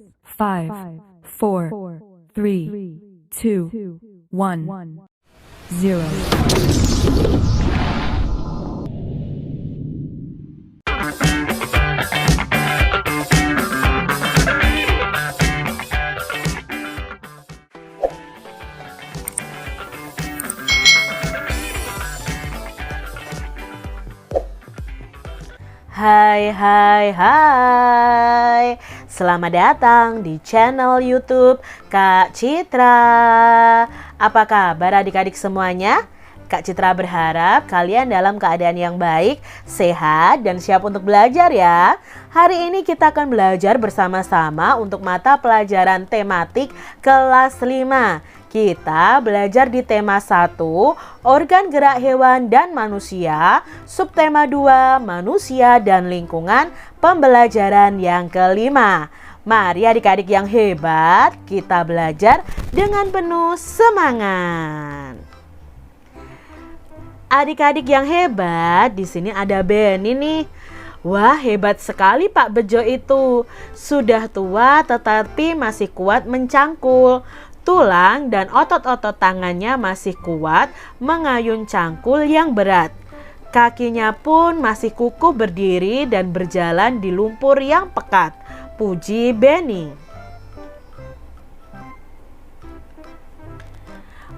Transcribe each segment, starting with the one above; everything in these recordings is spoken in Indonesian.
5, 4, 3, 2, 1, 0. Hai. Selamat datang di channel YouTube Kak Citra. Apa kabar adik-adik semuanya? Kak Citra berharap kalian dalam keadaan yang baik, sehat, dan siap untuk belajar ya. Hari ini kita akan belajar bersama-sama untuk mata pelajaran tematik kelas 5. Kita belajar di tema 1, organ gerak hewan dan manusia, subtema 2, manusia dan lingkungan, pembelajaran yang kelima. Mari adik-adik yang hebat, kita belajar dengan penuh semangat. Adik-adik yang hebat, di sini ada Benny nih. Wah, hebat sekali Pak Bejo itu. Sudah tua tetapi masih kuat mencangkul. Tulang dan otot-otot tangannya masih kuat mengayun cangkul yang berat. Kakinya pun masih kukuh berdiri dan berjalan di lumpur yang pekat. Puji Benny.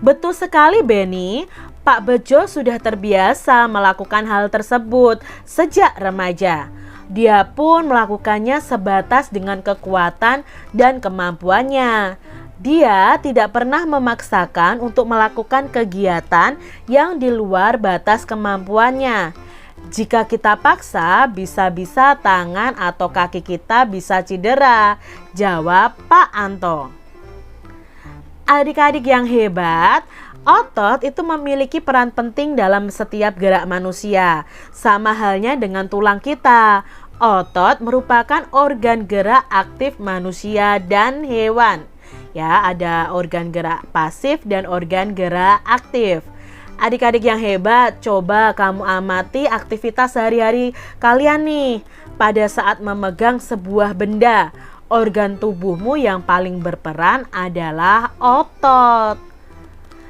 Betul sekali Benny, Pak Bejo sudah terbiasa melakukan hal tersebut sejak remaja. Dia pun melakukannya sebatas dengan kekuatan dan kemampuannya. Dia tidak pernah memaksakan untuk melakukan kegiatan yang di luar batas kemampuannya. Jika kita paksa, bisa-bisa tangan atau kaki kita bisa cedera, jawab Pak Anto. Adik-adik yang hebat, otot itu memiliki peran penting dalam setiap gerak manusia. Sama halnya dengan tulang kita. Otot merupakan organ gerak aktif manusia dan hewan. Ya, ada organ gerak pasif dan organ gerak aktif. Adik-adik yang hebat, coba kamu amati aktivitas sehari-hari kalian nih. Pada saat memegang sebuah benda, organ tubuhmu yang paling berperan adalah otot.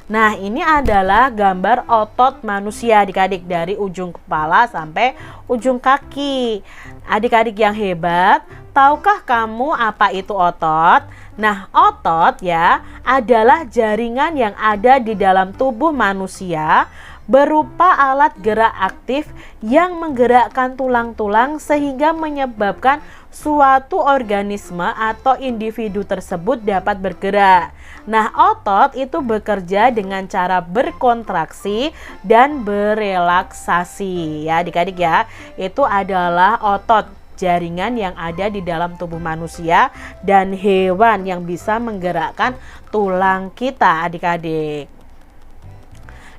Nah, ini adalah gambar otot manusia adik-adik dari ujung kepala sampai ujung kaki. Adik-adik yang hebat, tahukah kamu apa itu otot? Nah, otot ya adalah jaringan yang ada di dalam tubuh manusia berupa alat gerak aktif yang menggerakkan tulang-tulang sehingga menyebabkan suatu organisme atau individu tersebut dapat bergerak. Nah, otot itu bekerja dengan cara berkontraksi dan berelaksasi. Ya, adik-adik ya, itu adalah otot. Jaringan yang ada di dalam tubuh manusia dan hewan yang bisa menggerakkan tulang kita adik-adik.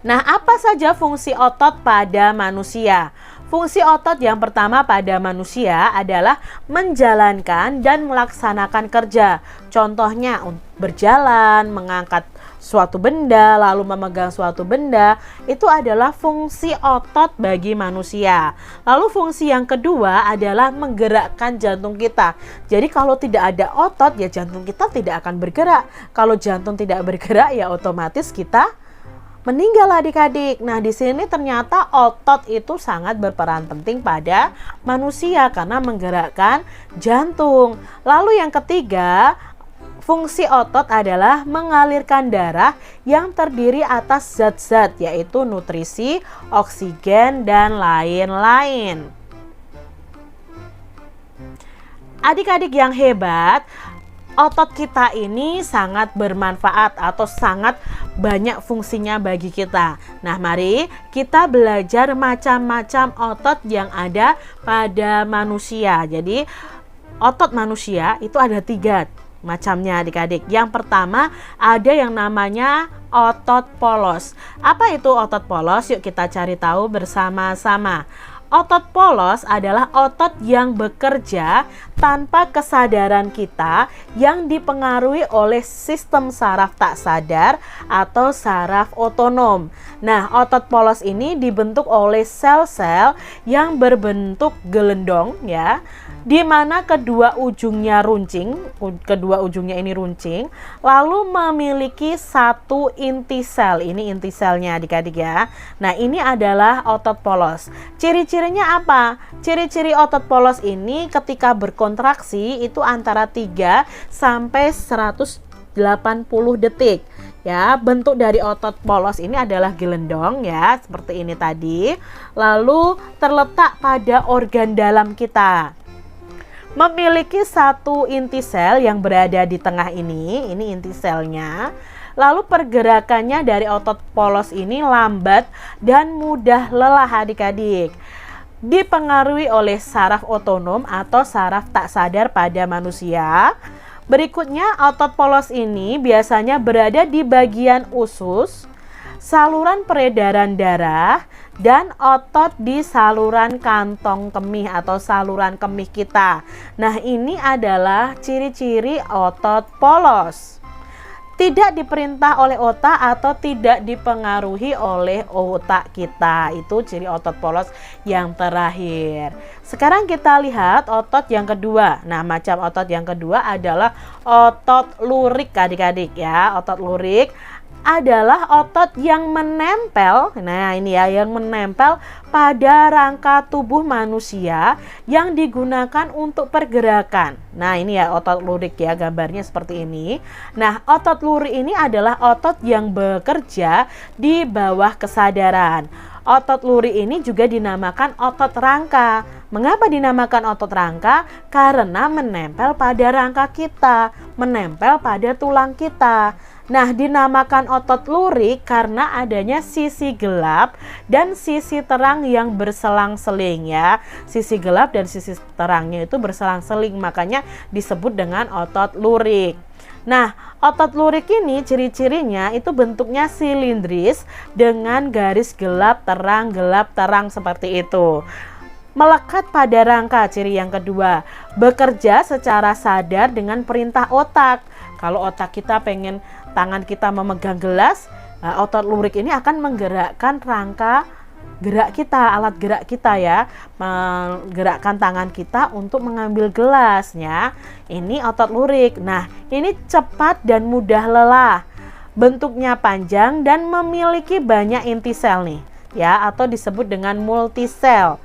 Nah, apa saja fungsi otot pada manusia? Fungsi otot yang pertama pada manusia adalah menjalankan dan melaksanakan kerja. Contohnya berjalan, mengangkat suatu benda, lalu memegang suatu benda, itu adalah fungsi otot bagi manusia. Lalu fungsi yang kedua adalah menggerakkan jantung kita. Jadi kalau tidak ada otot ya jantung kita tidak akan bergerak. Kalau jantung tidak bergerak ya otomatis kita meninggal adik-adik. Nah, di sini ternyata otot itu sangat berperan penting pada manusia karena menggerakkan jantung. Lalu yang ketiga, fungsi otot adalah mengalirkan darah yang terdiri atas zat-zat yaitu nutrisi, oksigen, dan lain-lain. Adik-adik yang hebat, otot kita ini sangat bermanfaat atau sangat banyak fungsinya bagi kita. Nah, mari kita belajar macam-macam otot yang ada pada manusia. Jadi, otot manusia itu ada 3 macamnya adik-adik. Yang pertama ada yang namanya otot polos. Apa itu otot polos? Yuk kita cari tahu bersama-sama. Otot polos adalah otot yang bekerja tanpa kesadaran kita yang dipengaruhi oleh sistem saraf tak sadar atau saraf otonom. Nah, otot polos ini dibentuk oleh sel-sel yang berbentuk gelendong ya, di mana kedua ujungnya ini runcing, lalu memiliki satu inti sel. Ini inti selnya adik-adik ya. Nah, ini adalah otot polos. Ciri-cirinya apa? Ciri-ciri otot polos ini ketika berkontraksi itu antara 3 sampai 180 detik. Ya, bentuk dari otot polos ini adalah gelendong ya, seperti ini tadi. Lalu terletak pada organ dalam kita. Memiliki satu inti sel yang berada di tengah ini inti selnya. Lalu pergerakannya dari otot polos ini lambat dan mudah lelah adik-adik. Dipengaruhi oleh saraf otonom atau saraf tak sadar pada manusia. Berikutnya, otot polos ini biasanya berada di bagian usus, saluran peredaran darah, dan otot di saluran kantong kemih atau saluran kemih kita. Nah, ini adalah ciri-ciri otot polos. Tidak diperintah oleh otak atau tidak dipengaruhi oleh otak kita. Itu ciri otot polos yang terakhir. Sekarang kita lihat otot yang kedua. Nah, macam otot yang kedua adalah otot lurik adik-adik ya. Otot lurik adalah otot yang menempel, nah ini ya, yang menempel pada rangka tubuh manusia yang digunakan untuk pergerakan. Nah ini ya otot lurik ya, gambarnya seperti ini. Nah otot lurik ini adalah otot yang bekerja di bawah kesadaran. Otot lurik ini juga dinamakan otot rangka. Mengapa dinamakan otot rangka? Karena menempel pada rangka kita, menempel pada tulang kita. Nah, dinamakan otot lurik karena adanya sisi gelap dan sisi terang yang berselang-seling ya. Sisi gelap dan sisi terangnya itu berselang-seling, makanya disebut dengan otot lurik. Nah, otot lurik ini ciri-cirinya itu bentuknya silindris dengan garis gelap terang seperti itu. Melekat pada rangka, ciri yang kedua. Bekerja secara sadar dengan perintah otak. Kalau otak kita pengen tangan kita memegang gelas, otot lurik ini akan menggerakkan rangka gerak kita, alat gerak kita ya, menggerakkan tangan kita untuk mengambil gelasnya. Ini otot lurik. Nah, ini cepat dan mudah lelah. Bentuknya panjang dan memiliki banyak inti sel nih, ya, atau disebut dengan multisel.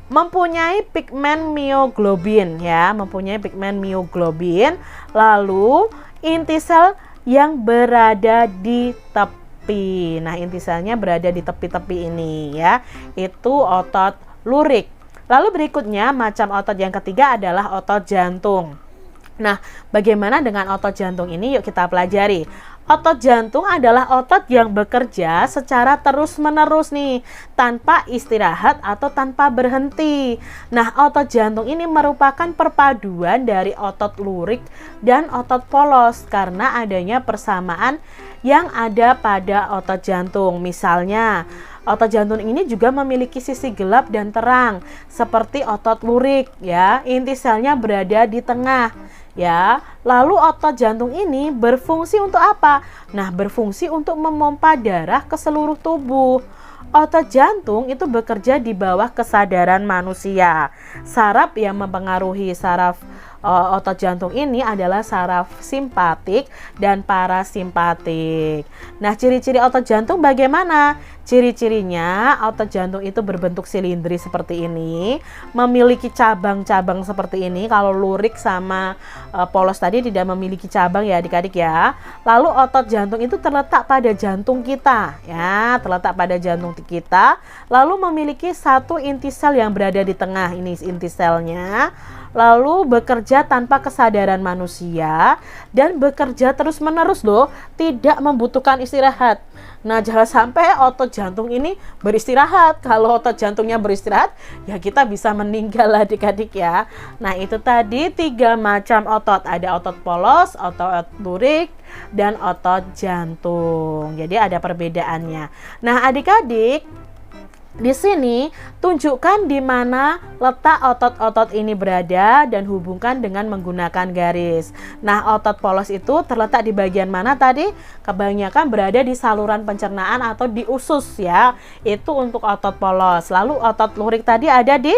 Mempunyai pigmen mioglobin ya, mempunyai pigmen mioglobin. Lalu inti sel yang berada di tepi. Nah, inti selnya berada di tepi-tepi ini ya. Itu otot lurik. Lalu berikutnya macam otot yang ketiga adalah otot jantung. Nah, bagaimana dengan otot jantung ini? Yuk kita pelajari. Otot jantung adalah otot yang bekerja secara terus-menerus nih, tanpa istirahat atau tanpa berhenti. Nah, otot jantung ini merupakan perpaduan dari otot lurik dan otot polos karena adanya persamaan yang ada pada otot jantung. Misalnya, otot jantung ini juga memiliki sisi gelap dan terang seperti otot lurik ya. Inti selnya berada di tengah. Ya, lalu otot jantung ini berfungsi untuk apa? Nah, berfungsi untuk memompa darah ke seluruh tubuh. Otot jantung itu bekerja di bawah kesadaran manusia. Saraf yang mempengaruhi saraf otot jantung ini adalah saraf simpatik dan parasimpatik. Nah, ciri-ciri otot jantung bagaimana? Ciri-cirinya otot jantung itu berbentuk silindris seperti ini, memiliki cabang-cabang seperti ini. Kalau lurik sama polos tadi tidak memiliki cabang ya adik-adik ya. Lalu otot jantung itu terletak pada jantung kita ya, terletak pada jantung kita. Lalu memiliki satu inti sel yang berada di tengah, ini inti selnya. Lalu bekerja tanpa kesadaran manusia dan bekerja terus-menerus loh, tidak membutuhkan istirahat. Nah, jangan sampai otot jantung ini beristirahat. Kalau otot jantungnya beristirahat, ya kita bisa meninggal adik-adik ya. Nah, itu tadi 3 macam otot. Ada otot polos, otot lurik, dan otot jantung. Jadi ada perbedaannya. Nah, adik-adik, Di sini tunjukkan di mana letak otot-otot ini berada dan hubungkan dengan menggunakan garis. Nah, otot polos itu terletak di bagian mana tadi? Kebanyakan berada di saluran pencernaan atau di usus ya. Itu untuk otot polos. Lalu otot lurik tadi ada di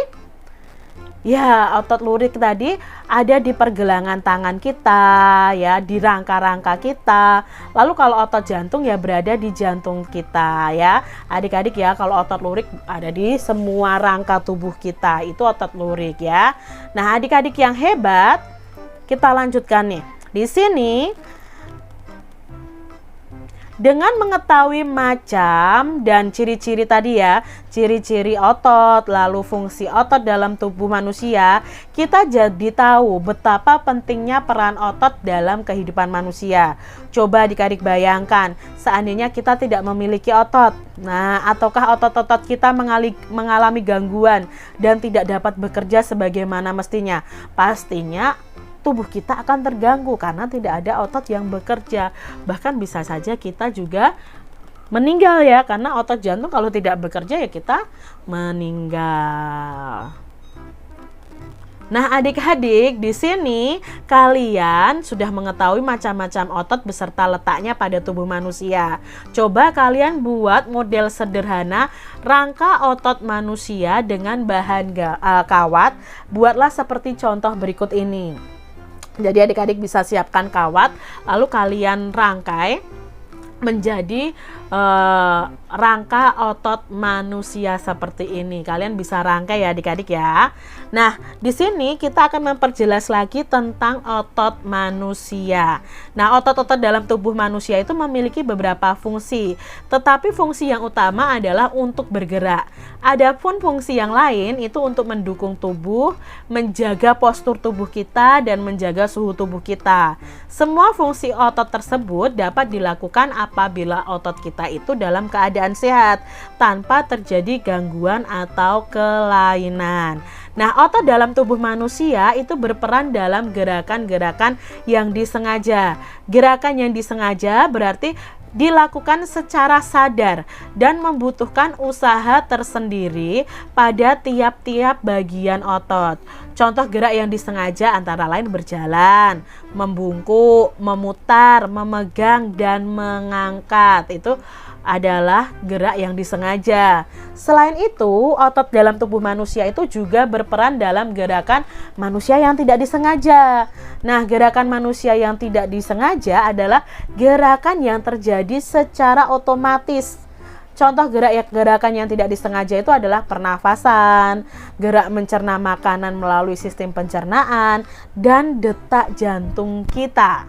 otot lurik tadi ada di pergelangan tangan kita, ya, di rangka-rangka kita. Lalu kalau otot jantung ya berada di jantung kita, ya. Adik-adik ya, kalau otot lurik ada di semua rangka tubuh kita. Itu otot lurik ya. Nah, adik-adik yang hebat, kita lanjutkan nih. Di sini dengan mengetahui macam dan ciri-ciri tadi ya, ciri-ciri otot, lalu fungsi otot dalam tubuh manusia, kita jadi tahu betapa pentingnya peran otot dalam kehidupan manusia. Coba adik-adik bayangkan, seandainya kita tidak memiliki otot, nah, ataukah otot-otot kita mengalami gangguan dan tidak dapat bekerja sebagaimana mestinya? Pastinya tubuh kita akan terganggu karena tidak ada otot yang bekerja. Bahkan bisa saja kita juga meninggal ya, karena otot jantung kalau tidak bekerja ya kita meninggal. Nah, adik-adik, di sini kalian sudah mengetahui macam-macam otot beserta letaknya pada tubuh manusia. Coba kalian buat model sederhana rangka otot manusia dengan bahan kawat. Buatlah seperti contoh berikut ini. Jadi adik-adik bisa siapkan kawat, lalu kalian rangkai menjadi rangka otot manusia seperti ini. Kalian bisa rangkai ya adik-adik ya. Nah, di sini kita akan memperjelas lagi tentang otot manusia. Nah, otot-otot dalam tubuh manusia itu memiliki beberapa fungsi, tetapi fungsi yang utama adalah untuk bergerak. Adapun fungsi yang lain itu untuk mendukung tubuh, menjaga postur tubuh kita dan menjaga suhu tubuh kita. Semua fungsi otot tersebut dapat dilakukan apabila otot kita itu dalam keadaan sehat tanpa terjadi gangguan atau kelainan. Nah, otot dalam tubuh manusia itu berperan dalam gerakan-gerakan yang disengaja. Gerakan yang disengaja berarti dilakukan secara sadar dan membutuhkan usaha tersendiri pada tiap-tiap bagian otot. Contoh gerak yang disengaja antara lain berjalan, membungkuk, memutar, memegang, dan mengangkat. Itu adalah gerak yang disengaja. Selain itu, otot dalam tubuh manusia itu juga berperan dalam gerakan manusia yang tidak disengaja. Nah, gerakan manusia yang tidak disengaja adalah gerakan yang terjadi secara otomatis. Contoh gerakan yang tidak disengaja itu adalah pernafasan, gerak mencerna makanan melalui sistem pencernaan, dan detak jantung kita.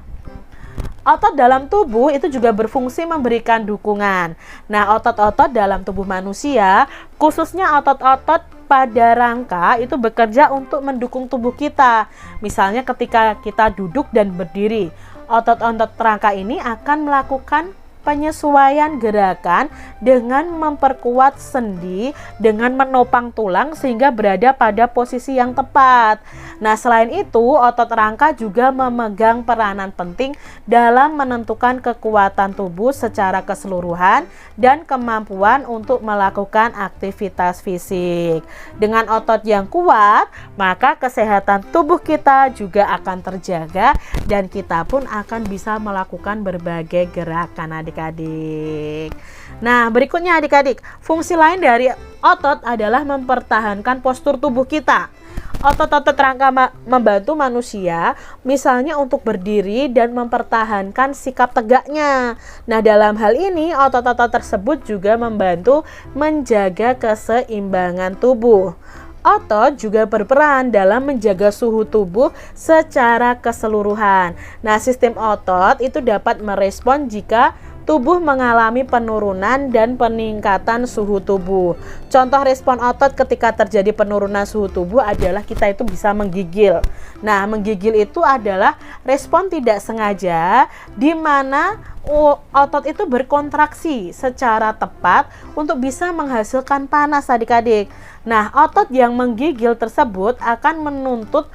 Otot dalam tubuh itu juga berfungsi memberikan dukungan. Nah, otot-otot dalam tubuh manusia, khususnya otot-otot pada rangka itu bekerja untuk mendukung tubuh kita. Misalnya ketika kita duduk dan berdiri, otot-otot rangka ini akan melakukan penyesuaian gerakan dengan memperkuat sendi, dengan menopang tulang sehingga berada pada posisi yang tepat. Nah, selain itu, otot rangka juga memegang peranan penting dalam menentukan kekuatan tubuh secara keseluruhan dan kemampuan untuk melakukan aktivitas fisik. Dengan otot yang kuat, maka kesehatan tubuh kita juga akan terjaga dan kita pun akan bisa melakukan berbagai gerakan adik-adik. Nah, berikutnya adik-adik, fungsi lain dari otot adalah mempertahankan postur tubuh kita. Otot-otot rangka membantu manusia, misalnya untuk berdiri dan mempertahankan sikap tegaknya. Nah, dalam hal ini, otot-otot tersebut juga membantu menjaga keseimbangan tubuh. Otot juga berperan dalam menjaga suhu tubuh secara keseluruhan. Nah, sistem otot itu dapat merespon jika tubuh mengalami penurunan dan peningkatan suhu tubuh. Contoh respon otot ketika terjadi penurunan suhu tubuh adalah kita itu bisa menggigil. Nah, menggigil itu adalah respon tidak sengaja di mana otot itu berkontraksi secara tepat untuk bisa menghasilkan panas adik-adik. Nah, otot yang menggigil tersebut akan menuntut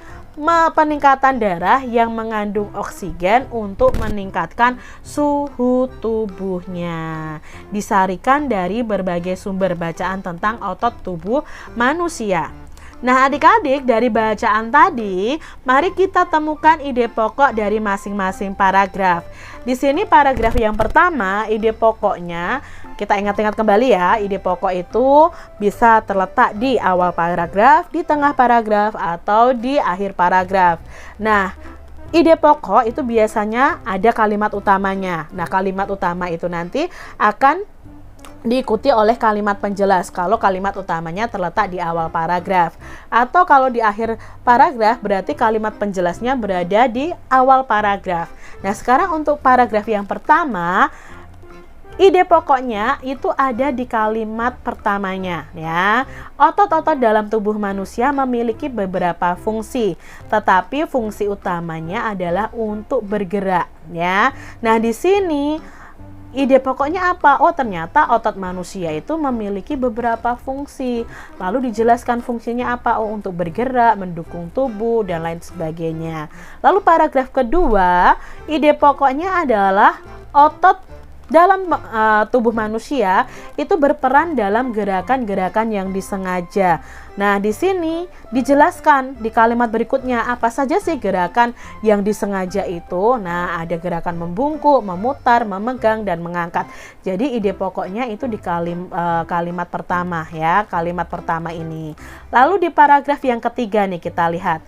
peningkatan darah yang mengandung oksigen untuk meningkatkan suhu tubuhnya. Disarikan dari berbagai sumber bacaan tentang otot tubuh manusia. Nah, adik-adik, dari bacaan tadi, mari kita temukan ide pokok dari masing-masing paragraf. Di sini paragraf yang pertama, ide pokoknya, kita ingat-ingat kembali ya, ide pokok itu bisa terletak di awal paragraf, di tengah paragraf, atau di akhir paragraf. Nah, ide pokok itu biasanya ada kalimat utamanya. Nah, kalimat utama itu nanti akan diikuti oleh kalimat penjelas kalau kalimat utamanya terletak di awal paragraf, atau kalau di akhir paragraf berarti kalimat penjelasnya berada di awal paragraf. Nah, sekarang untuk paragraf yang pertama, ide pokoknya itu ada di kalimat pertamanya ya. Otot-otot dalam tubuh manusia memiliki beberapa fungsi, tetapi fungsi utamanya adalah untuk bergerak ya. Nah, di sini ide pokoknya apa? Oh, ternyata otot manusia itu memiliki beberapa fungsi. Lalu dijelaskan fungsinya apa? Oh, untuk bergerak, mendukung tubuh, dan lain sebagainya. Lalu paragraf kedua, ide pokoknya adalah otot dalam tubuh manusia itu berperan dalam gerakan-gerakan yang disengaja. Nah, di sini dijelaskan di kalimat berikutnya apa saja sih gerakan yang disengaja itu. Nah, ada gerakan membungkuk, memutar, memegang, dan mengangkat. Jadi ide pokoknya itu di kalimat pertama ya, kalimat pertama ini. Lalu di paragraf yang ketiga nih kita lihat.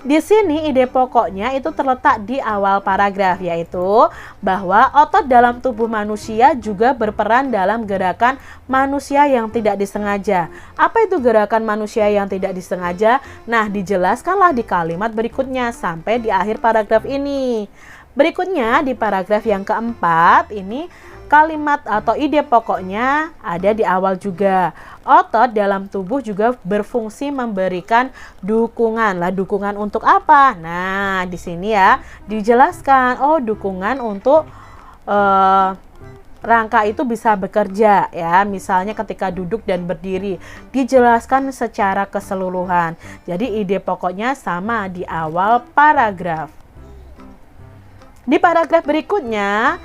Di sini ide pokoknya itu terletak di awal paragraf, yaitu bahwa otot dalam tubuh manusia juga berperan dalam gerakan manusia yang tidak disengaja. Apa itu gerakan manusia yang tidak disengaja? Nah, dijelaskanlah di kalimat berikutnya sampai di akhir paragraf ini. Berikutnya di paragraf yang keempat ini kalimat atau ide pokoknya ada di awal juga. Otot dalam tubuh juga berfungsi memberikan dukungan. Lah, dukungan untuk apa? Nah, di sini ya dijelaskan. Oh, dukungan untuk rangka itu bisa bekerja ya. Misalnya ketika duduk dan berdiri, dijelaskan secara keseluruhan. Jadi ide pokoknya sama di awal paragraf. Di paragraf berikutnya,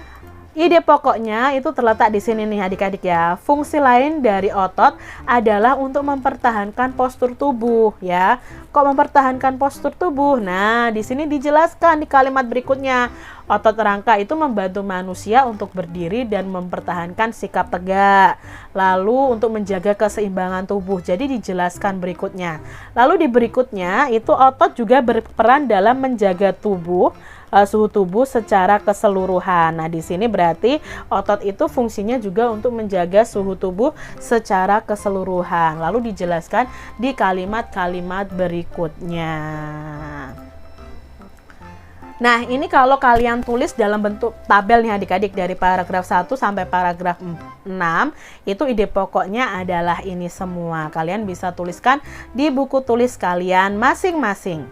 ide pokoknya itu terletak di sini nih adik-adik ya. Fungsi lain dari otot adalah untuk mempertahankan postur tubuh ya. Kok mempertahankan postur tubuh? Nah, di sini dijelaskan di kalimat berikutnya. Otot rangka itu membantu manusia untuk berdiri dan mempertahankan sikap tegak. Lalu untuk menjaga keseimbangan tubuh. Jadi dijelaskan berikutnya. Lalu di berikutnya itu otot juga berperan dalam menjaga tubuh, suhu tubuh secara keseluruhan. Nah, di sini berarti otot itu fungsinya juga untuk menjaga suhu tubuh secara keseluruhan. Lalu dijelaskan di kalimat-kalimat berikutnya. Nah, ini kalau kalian tulis dalam bentuk tabel nih adik-adik, dari paragraf 1 sampai paragraf 6, itu ide pokoknya adalah ini semua. Kalian bisa tuliskan di buku tulis kalian masing-masing.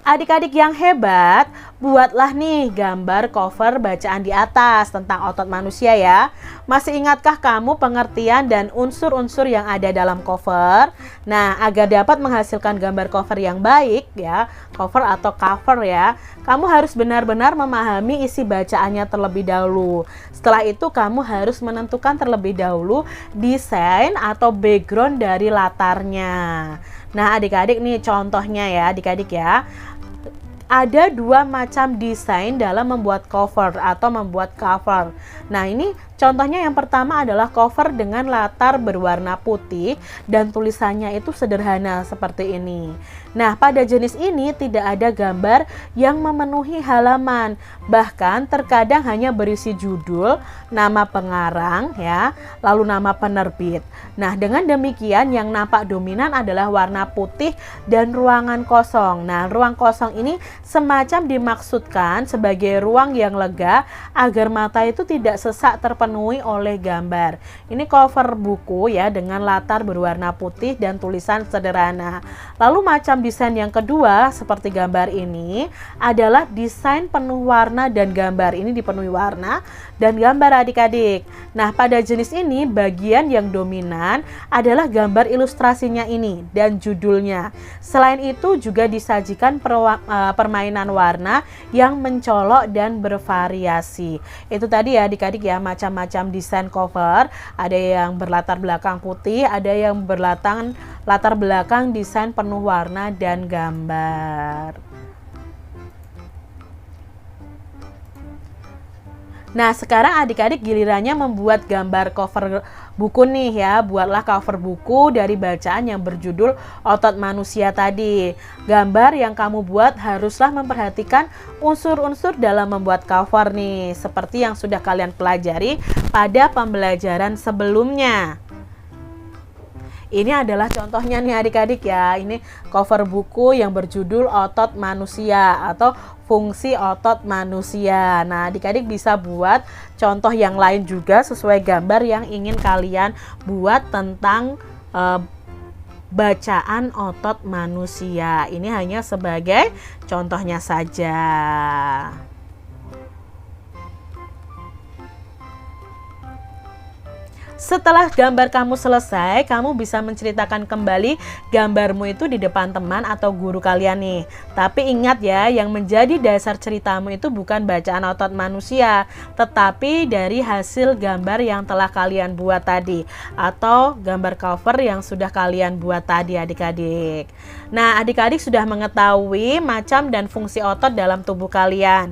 Adik-adik yang hebat, buatlah nih gambar cover bacaan di atas tentang otot manusia ya. Masih ingatkah kamu pengertian dan unsur-unsur yang ada dalam cover? Nah, agar dapat menghasilkan gambar cover yang baik ya, cover atau cover ya, kamu harus benar-benar memahami isi bacaannya terlebih dahulu. Setelah itu kamu harus menentukan terlebih dahulu desain atau background dari latarnya. Nah, adik-adik nih contohnya ya adik-adik ya. Ada dua macam desain dalam membuat cover atau membuat cover. Nah, ini contohnya yang pertama adalah cover dengan latar berwarna putih dan tulisannya itu sederhana seperti ini. Nah, pada jenis ini tidak ada gambar yang memenuhi halaman. Bahkan terkadang hanya berisi judul, nama pengarang ya, lalu nama penerbit. Nah, dengan demikian yang nampak dominan adalah warna putih dan ruangan kosong. Nah, ruang kosong ini semacam dimaksudkan sebagai ruang yang lega agar mata itu tidak sesak terpenuhi oleh gambar. Ini cover buku ya dengan latar berwarna putih dan tulisan sederhana. Lalu macam macam desain yang kedua seperti gambar ini adalah desain penuh warna dan gambar. Ini dipenuhi warna dan gambar adik-adik. Nah, pada jenis ini bagian yang dominan adalah gambar ilustrasinya ini dan judulnya. Selain itu juga disajikan permainan warna yang mencolok dan bervariasi. Itu tadi ya adik-adik ya, macam-macam desain cover. Ada yang berlatar belakang putih, ada yang latar belakang desain penuh warna dan gambar. Nah, sekarang adik-adik gilirannya membuat gambar cover buku nih ya. Buatlah cover buku dari bacaan yang berjudul Otot Manusia tadi. Gambar yang kamu buat haruslah memperhatikan unsur-unsur dalam membuat cover nih, seperti yang sudah kalian pelajari pada pembelajaran sebelumnya. Ini adalah contohnya nih adik-adik ya. Ini cover buku yang berjudul Otot Manusia atau Fungsi Otot Manusia. Nah, adik-adik bisa buat contoh yang lain juga sesuai gambar yang ingin kalian buat tentang bacaan otot manusia. Ini hanya sebagai contohnya saja. Setelah gambar kamu selesai, kamu bisa menceritakan kembali gambarmu itu di depan teman atau guru kalian nih. Tapi ingat ya, yang menjadi dasar ceritamu itu bukan bacaan otot manusia, tetapi dari hasil gambar yang telah kalian buat tadi, atau gambar cover yang sudah kalian buat tadi adik-adik. Nah, adik-adik sudah mengetahui macam dan fungsi otot dalam tubuh kalian.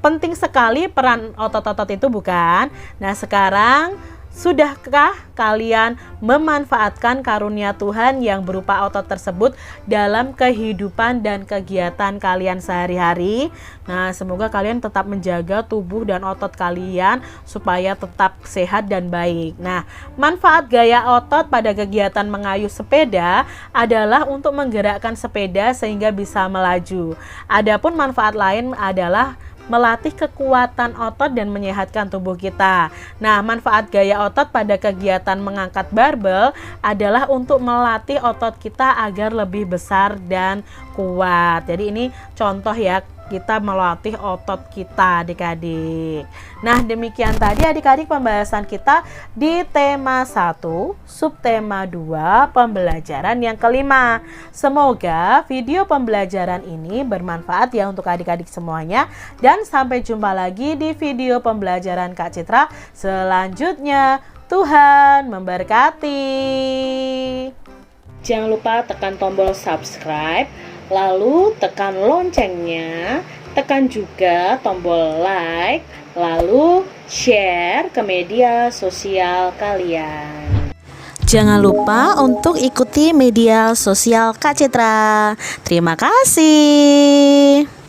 Penting sekali peran otot-otot itu bukan? Nah, sekarang sudahkah kalian memanfaatkan karunia Tuhan yang berupa otot tersebut dalam kehidupan dan kegiatan kalian sehari-hari? Nah, semoga kalian tetap menjaga tubuh dan otot kalian supaya tetap sehat dan baik. Nah, manfaat gaya otot pada kegiatan mengayuh sepeda adalah untuk menggerakkan sepeda sehingga bisa melaju. Adapun manfaat lain adalah melatih kekuatan otot dan menyehatkan tubuh kita. Nah, manfaat gaya otot pada kegiatan mengangkat barbel adalah untuk melatih otot kita agar lebih besar dan kuat. Jadi ini contoh ya, kita melatih otot kita adik-adik. Nah, demikian tadi adik-adik pembahasan kita di tema 1, subtema 2, pembelajaran yang kelima. Semoga video pembelajaran ini bermanfaat ya untuk adik-adik semuanya. Dan sampai jumpa lagi di video pembelajaran Kak Citra selanjutnya. Tuhan memberkati. Jangan lupa tekan tombol subscribe, lalu tekan loncengnya, tekan juga tombol like, lalu share ke media sosial kalian. Jangan lupa untuk ikuti media sosial Kak Citra. Terima kasih.